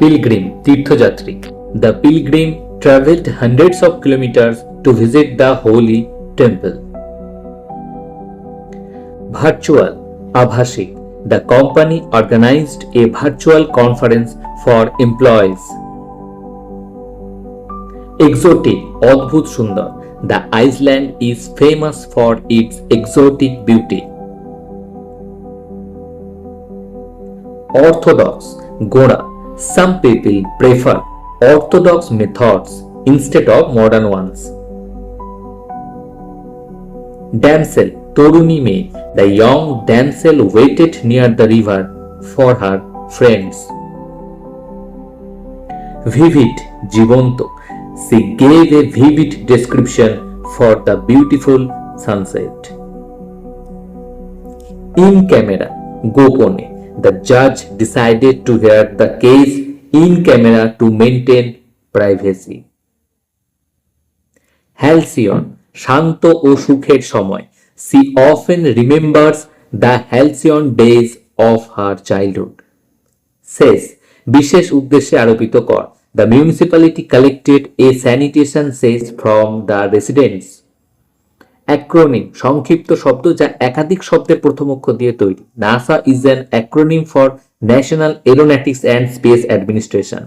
Pilgrim, তীর্থযাত্রী. The pilgrim traveled hundreds of kilometers to visit the holy temple. Virtual, আভাসিক. The company organized a virtual conference for employees. Exotic, অদ্ভুত সুন্দর. The Iceland is famous for its exotic beauty. Orthodox, গোঁড়া. Some people prefer orthodox methods instead of modern ones. Damsel, তরুণী মেয়ে. The young damsel waited near the river for her friends. Vivid, জীবন্ত. She gave a vivid description for the beautiful sunset. In camera, গোপনে. The judge decided to hear the case in camera to maintain privacy. Halcyon, শান্ত ও সুখের সময়. She often remembers the halcyon days of her childhood. Cess, বিশেষ উদ্দেশ্যে আরোপিত কর. The municipality collected a sanitation cess from the residents. Acronym, সংক্ষিপ্ত শব্দ যা একাধিক শব্দের প্রথম অক্ষর দিয়ে তৈরি. NASA is an acronym for National Aeronautics and Space Administration.